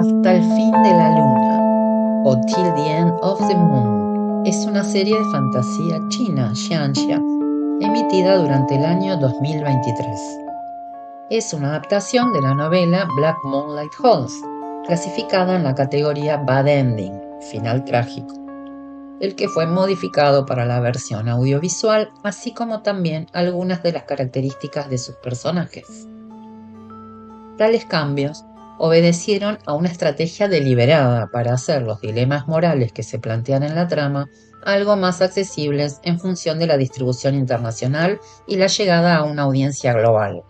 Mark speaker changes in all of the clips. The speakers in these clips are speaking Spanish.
Speaker 1: Hasta el fin de la luna, o Till the End of the Moon, es una serie de fantasía china, xianxia, emitida durante el año 2023. Es una adaptación de la novela Black Moonlight Halls, clasificada en la categoría Bad Ending, final trágico, el que fue modificado para la versión audiovisual, así como también algunas de las características de sus personajes. Tales cambios obedecieron a una estrategia deliberada para hacer los dilemas morales que se plantean en la trama algo más accesibles en función de la distribución internacional y la llegada a una audiencia global.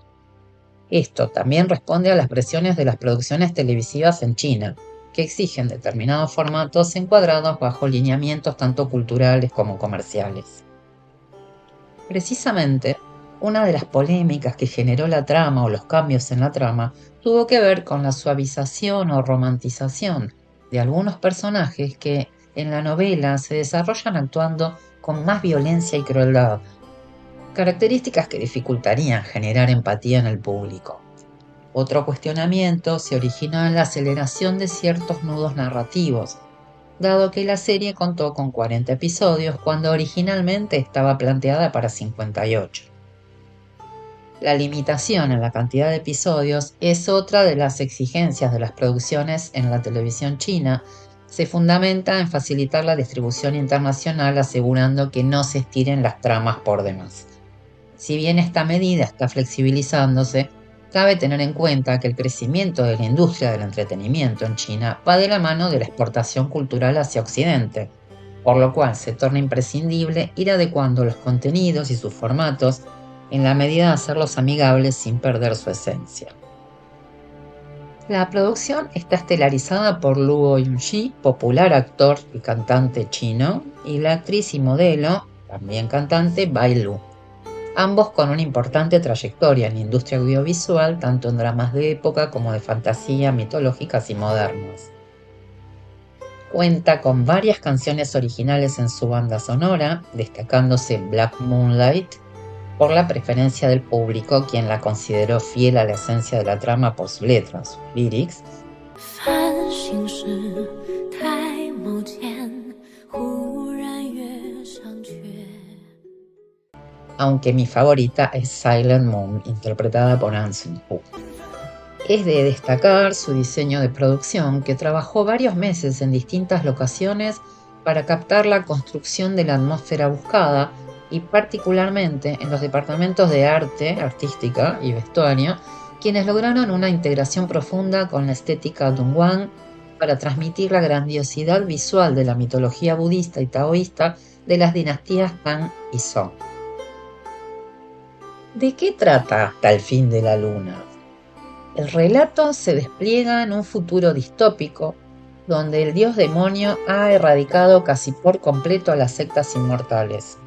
Speaker 1: Esto también responde a las presiones de las producciones televisivas en China, que exigen determinados formatos encuadrados bajo lineamientos tanto culturales como comerciales. Precisamente, una de las polémicas que generó la trama o los cambios en la trama tuvo que ver con la suavización o romantización de algunos personajes que en la novela se desarrollan actuando con más violencia y crueldad, características que dificultarían generar empatía en el público. Otro cuestionamiento se originó en la aceleración de ciertos nudos narrativos, dado que la serie contó con 40 episodios cuando originalmente estaba planteada para 58. La limitación en la cantidad de episodios es otra de las exigencias de las producciones en la televisión china. Se fundamenta en facilitar la distribución internacional asegurando que no se estiren las tramas por demás. Si bien esta medida está flexibilizándose, cabe tener en cuenta que el crecimiento de la industria del entretenimiento en China va de la mano de la exportación cultural hacia Occidente, por lo cual se torna imprescindible ir adecuando los contenidos y sus formatos en la medida de hacerlos amigables sin perder su esencia. La producción está estelarizada por Luo Yunxi, popular actor y cantante chino, y la actriz y modelo, también cantante, Bai Lu, ambos con una importante trayectoria en la industria audiovisual, tanto en dramas de época como de fantasía, mitológicas y modernas. Cuenta con varias canciones originales en su banda sonora, destacándose Black Moonlight, por la preferencia del público, quien la consideró fiel a la esencia de la trama por su letra, sus lyrics. Aunque mi favorita es Silent Moon, interpretada por An Sun-ho. Es de destacar su diseño de producción, que trabajó varios meses en distintas locaciones para captar la construcción de la atmósfera buscada, y particularmente en los departamentos de arte artística y vestuario, quienes lograron una integración profunda con la estética Dunhuang para transmitir la grandiosidad visual de la mitología budista y taoísta de las dinastías Han y Song. ¿De qué trata Hasta el fin de la luna? El relato se despliega en un futuro distópico, donde el dios demonio ha erradicado casi por completo a las sectas inmortales.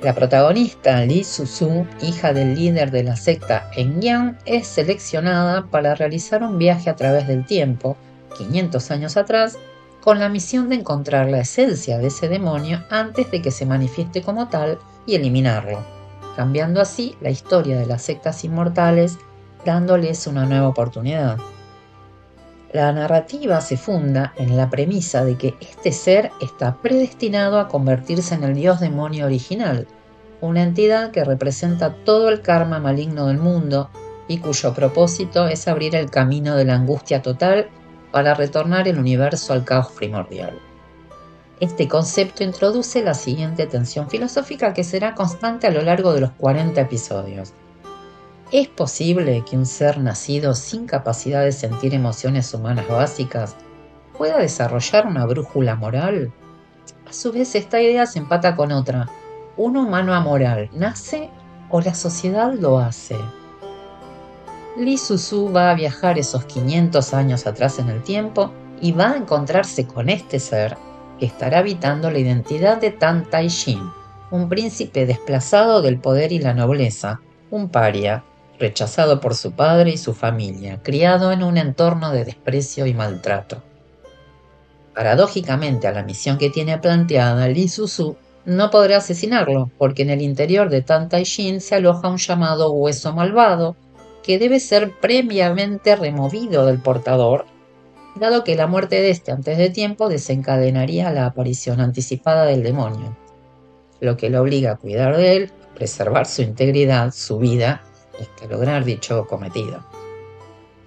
Speaker 1: La protagonista, Li Suzu, hija del líder de la secta Engyang, es seleccionada para realizar un viaje a través del tiempo, 500 años atrás, con la misión de encontrar la esencia de ese demonio antes de que se manifieste como tal y eliminarlo, cambiando así la historia de las sectas inmortales, dándoles una nueva oportunidad. La narrativa se funda en la premisa de que este ser está predestinado a convertirse en el dios demonio original, una entidad que representa todo el karma maligno del mundo y cuyo propósito es abrir el camino de la angustia total para retornar el universo al caos primordial. Este concepto introduce la siguiente tensión filosófica que será constante a lo largo de los 40 episodios. ¿Es posible que un ser nacido sin capacidad de sentir emociones humanas básicas pueda desarrollar una brújula moral? A su vez, esta idea se empata con otra. ¿Un humano amoral nace o la sociedad lo hace? Li Suzu va a viajar esos 500 años atrás en el tiempo y va a encontrarse con este ser que estará habitando la identidad de Tan Tai Jin, un príncipe desplazado del poder y la nobleza, un paria, rechazado por su padre y su familia, criado en un entorno de desprecio y maltrato. Paradójicamente, a la misión que tiene planteada, Li Suzu no podrá asesinarlo, porque en el interior de Tan Tai Jin se aloja un llamado hueso malvado, que debe ser previamente removido del portador dado que la muerte de este antes de tiempo desencadenaría la aparición anticipada del demonio, lo que lo obliga a cuidar de él, preservar su integridad, su vida, hasta lograr dicho cometido.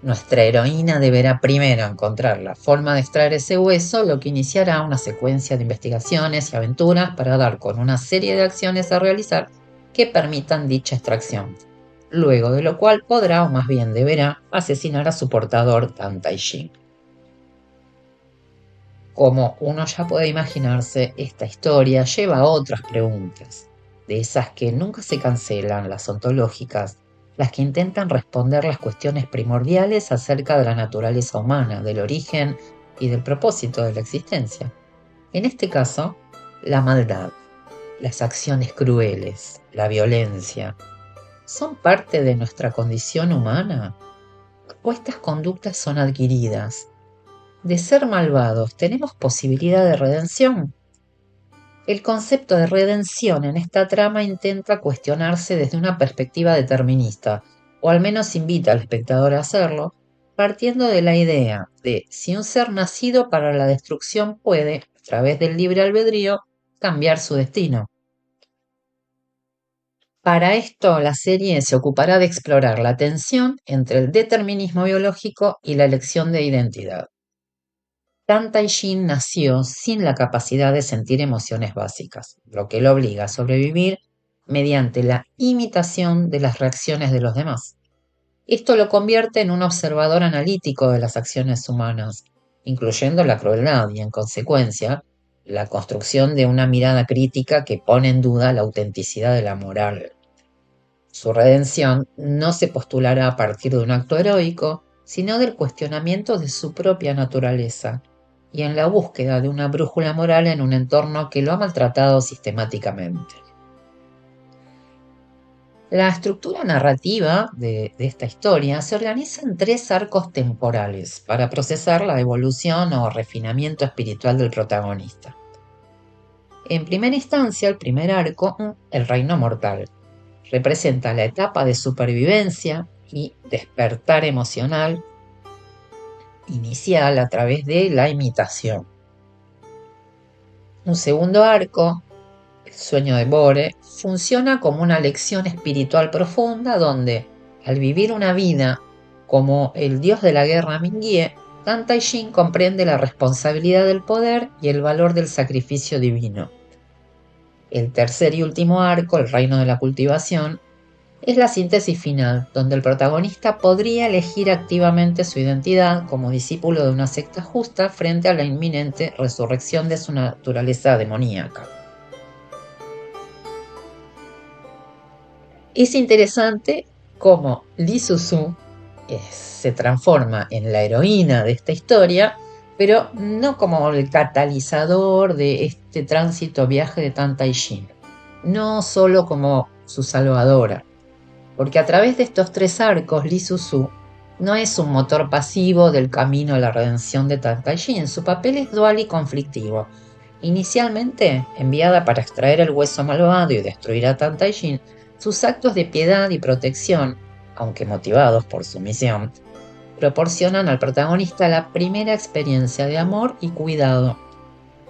Speaker 1: Nuestra heroína deberá primero encontrar la forma de extraer ese hueso, lo que iniciará una secuencia de investigaciones y aventuras para dar con una serie de acciones a realizar que permitan dicha extracción, luego de lo cual podrá, o más bien deberá, asesinar a su portador Tan Tai Shin. Como uno ya puede imaginarse, esta historia lleva a otras preguntas, de esas que nunca se cancelan, las ontológicas, las que intentan responder las cuestiones primordiales acerca de la naturaleza humana, del origen y del propósito de la existencia. En este caso, la maldad, las acciones crueles, la violencia, ¿son parte de nuestra condición humana? ¿O estas conductas son adquiridas? De ser malvados, ¿tenemos posibilidad de redención? El concepto de redención en esta trama intenta cuestionarse desde una perspectiva determinista, o al menos invita al espectador a hacerlo, partiendo de la idea de si un ser nacido para la destrucción puede, a través del libre albedrío, cambiar su destino. Para esto, la serie se ocupará de explorar la tensión entre el determinismo biológico y la elección de identidad. Tan Tai Shin nació sin la capacidad de sentir emociones básicas, lo que lo obliga a sobrevivir mediante la imitación de las reacciones de los demás. Esto lo convierte en un observador analítico de las acciones humanas, incluyendo la crueldad y, en consecuencia, la construcción de una mirada crítica que pone en duda la autenticidad de la moral. Su redención no se postulará a partir de un acto heroico, sino del cuestionamiento de su propia naturaleza y en la búsqueda de una brújula moral en un entorno que lo ha maltratado sistemáticamente. La estructura narrativa de esta historia se organiza en 3 arcos temporales para procesar la evolución o refinamiento espiritual del protagonista. En primera instancia, el primer arco, el reino mortal, representa la etapa de supervivencia y despertar emocional inicial a través de la imitación. Un segundo arco, el sueño de Bore, funciona como una lección espiritual profunda donde, al vivir una vida como el dios de la guerra Mingye, Tan Tai Shin comprende la responsabilidad del poder y el valor del sacrificio divino. El tercer y último arco, el reino de la cultivación, es la síntesis final, donde el protagonista podría elegir activamente su identidad como discípulo de una secta justa frente a la inminente resurrección de su naturaleza demoníaca. Es interesante cómo Lee Suzu se transforma en la heroína de esta historia, pero no como el catalizador de este tránsito viaje de Tan Tai Shin, no solo como su salvadora, porque a través de estos 3 arcos, Lee Suzu no es un motor pasivo del camino a la redención de Tan Tai Shin, su papel es dual y conflictivo. Inicialmente enviada para extraer el hueso malvado y destruir a Tan Tai Shin, sus actos de piedad y protección, aunque motivados por su misión, proporcionan al protagonista la primera experiencia de amor y cuidado.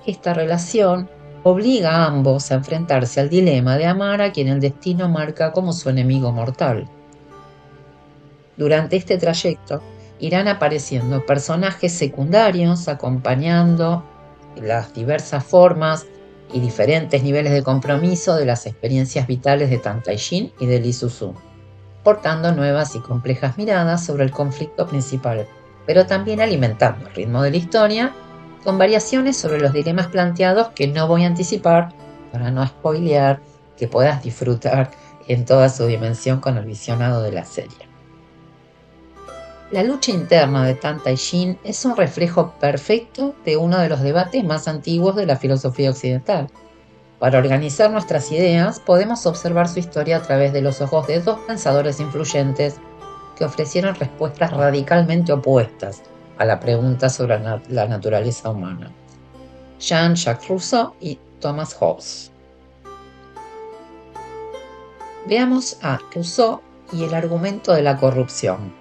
Speaker 1: Esta relación obliga a ambos a enfrentarse al dilema de amar a quien el destino marca como su enemigo mortal. Durante este trayecto irán apareciendo personajes secundarios acompañando las diversas formas y diferentes niveles de compromiso de las experiencias vitales de Tan Tai Shin y de Lee Suzu, portando nuevas y complejas miradas sobre el conflicto principal, pero también alimentando el ritmo de la historia con variaciones sobre los dilemas planteados que no voy a anticipar para no spoilear, que puedas disfrutar en toda su dimensión con el visionado de la serie. La lucha interna de Tan Tai Shin es un reflejo perfecto de uno de los debates más antiguos de la filosofía occidental. Para organizar nuestras ideas, podemos observar su historia a través de los ojos de 2 pensadores influyentes que ofrecieron respuestas radicalmente opuestas a la pregunta sobre la naturaleza humana: Jean-Jacques Rousseau y Thomas Hobbes. Veamos a Rousseau y el argumento de la corrupción.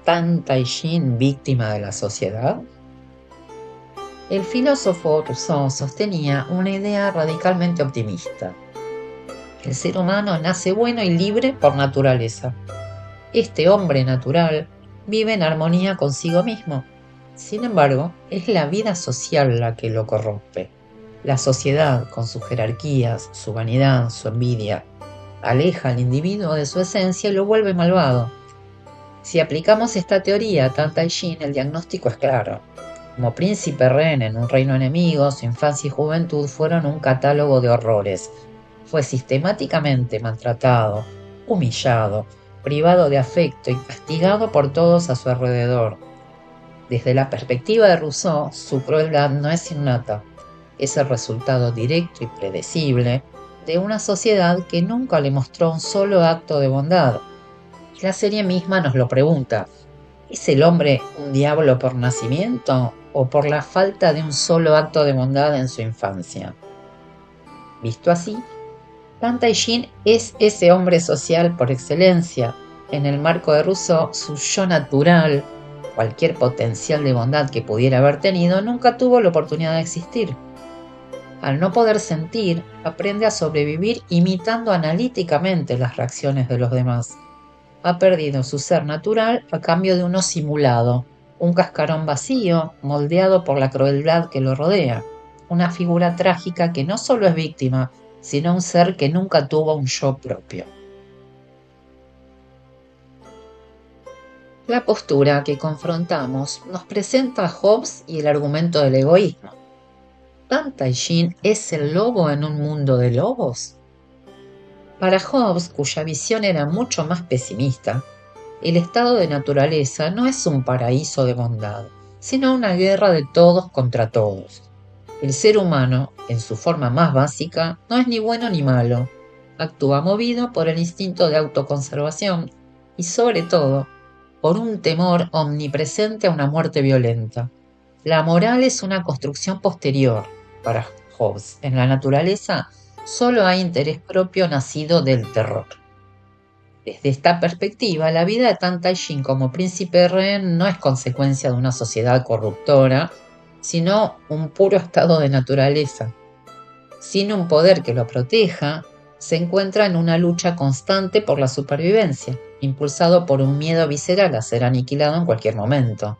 Speaker 1: Tan Taishín víctima de la sociedad? El filósofo Rousseau sostenía una idea radicalmente optimista. El ser humano nace bueno y libre por naturaleza. Este hombre natural vive en armonía consigo mismo. Sin embargo, es la vida social la que lo corrompe. La sociedad, con sus jerarquías, su vanidad, su envidia, aleja al individuo de su esencia y lo vuelve malvado. Si aplicamos esta teoría a Tan Taishín, el diagnóstico es claro. Como príncipe Ren en un reino enemigo, su infancia y juventud fueron un catálogo de horrores. Fue sistemáticamente maltratado, humillado, privado de afecto y castigado por todos a su alrededor. Desde la perspectiva de Rousseau, su crueldad no es innata, es el resultado directo y predecible de una sociedad que nunca le mostró un solo acto de bondad. La serie misma nos lo pregunta: ¿es el hombre un diablo por nacimiento o por la falta de un solo acto de bondad en su infancia? Visto así, Tan Taishín es ese hombre social por excelencia. En el marco de Rousseau, su yo natural, cualquier potencial de bondad que pudiera haber tenido, nunca tuvo la oportunidad de existir. Al no poder sentir, aprende a sobrevivir imitando analíticamente las reacciones de los demás. Ha perdido su ser natural a cambio de uno simulado, un cascarón vacío, moldeado por la crueldad que lo rodea, una figura trágica que no solo es víctima, sino un ser que nunca tuvo un yo propio. La postura que confrontamos nos presenta a Hobbes y el argumento del egoísmo. ¿Tan Taishín es el lobo en un mundo de lobos? Para Hobbes, cuya visión era mucho más pesimista, el estado de naturaleza no es un paraíso de bondad, sino una guerra de todos contra todos. El ser humano, en su forma más básica, no es ni bueno ni malo. Actúa movido por el instinto de autoconservación y, sobre todo, por un temor omnipresente a una muerte violenta. La moral es una construcción posterior. Para Hobbes, en la naturaleza solo hay interés propio nacido del terror. Desde esta perspectiva, la vida de Tan Taishín como príncipe Ren no es consecuencia de una sociedad corruptora, sino un puro estado de naturaleza. Sin un poder que lo proteja, se encuentra en una lucha constante por la supervivencia, impulsado por un miedo visceral a ser aniquilado en cualquier momento.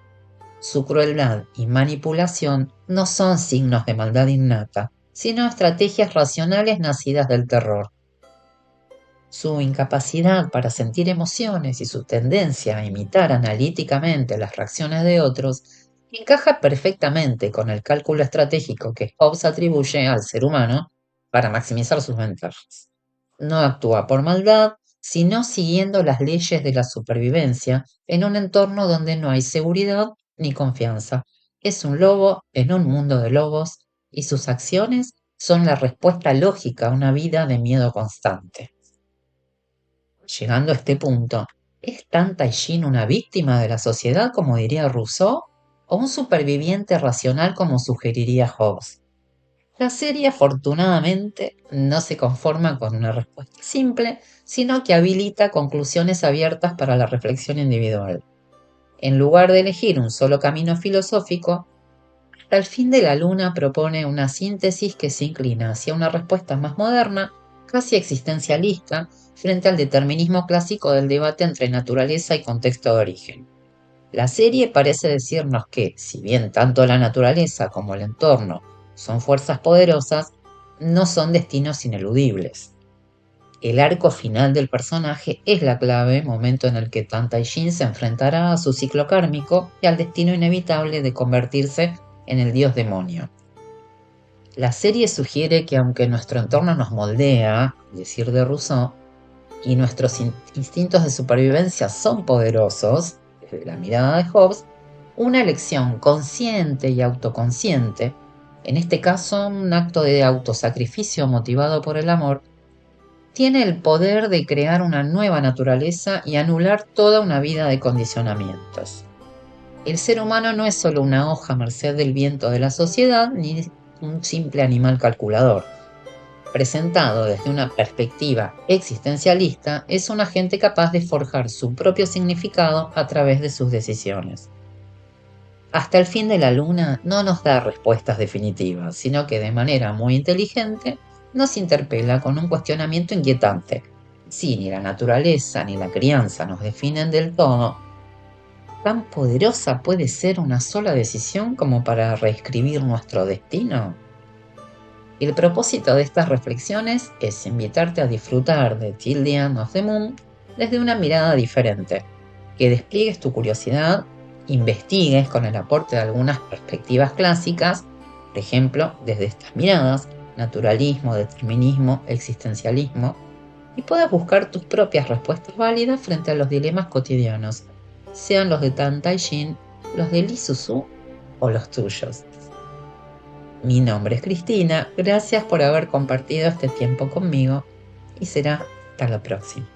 Speaker 1: Su crueldad y manipulación no son signos de maldad innata, sino estrategias racionales nacidas del terror. Su incapacidad para sentir emociones y su tendencia a imitar analíticamente las reacciones de otros encaja perfectamente con el cálculo estratégico que Hobbes atribuye al ser humano para maximizar sus ventajas. No actúa por maldad, sino siguiendo las leyes de la supervivencia en un entorno donde no hay seguridad ni confianza. Es un lobo en un mundo de lobos y sus acciones son la respuesta lógica a una vida de miedo constante. Llegando a este punto, ¿es Tan Taishín una víctima de la sociedad, como diría Rousseau, o un superviviente racional, como sugeriría Hobbes? La serie, afortunadamente, no se conforma con una respuesta simple, sino que habilita conclusiones abiertas para la reflexión individual. En lugar de elegir un solo camino filosófico, Hasta el fin de la luna propone una síntesis que se inclina hacia una respuesta más moderna, casi existencialista, frente al determinismo clásico del debate entre naturaleza y contexto de origen. La serie parece decirnos que, si bien tanto la naturaleza como el entorno son fuerzas poderosas, no son destinos ineludibles. El arco final del personaje es la clave, momento en el que Tan Taishín se enfrentará a su ciclo kármico y al destino inevitable de convertirse en el dios demonio. La serie sugiere que aunque nuestro entorno nos moldea, decir de Rousseau, y nuestros instintos de supervivencia son poderosos, desde la mirada de Hobbes, una elección consciente y autoconsciente, en este caso un acto de autosacrificio motivado por el amor, tiene el poder de crear una nueva naturaleza y anular toda una vida de condicionamientos. El ser humano no es solo una hoja a merced del viento de la sociedad, ni un simple animal calculador. presentado desde una perspectiva existencialista, es un agente capaz de forjar su propio significado a través de sus decisiones. Hasta el fin de la luna no nos da respuestas definitivas, sino que de manera muy inteligente nos interpela con un cuestionamiento inquietante. Si ni la naturaleza ni la crianza nos definen del todo, ¿tan poderosa puede ser una sola decisión como para reescribir nuestro destino? El propósito de estas reflexiones es invitarte a disfrutar de Till the End of the Moon desde una mirada diferente, que despliegues tu curiosidad, investigues con el aporte de algunas perspectivas clásicas, por ejemplo, desde estas miradas, naturalismo, determinismo, existencialismo, y puedas buscar tus propias respuestas válidas frente a los dilemas cotidianos, sean los de Tan Tai-Shin, los de Lee Suzu o los tuyos. Mi nombre es Cristina, gracias por haber compartido este tiempo conmigo y será hasta la próxima.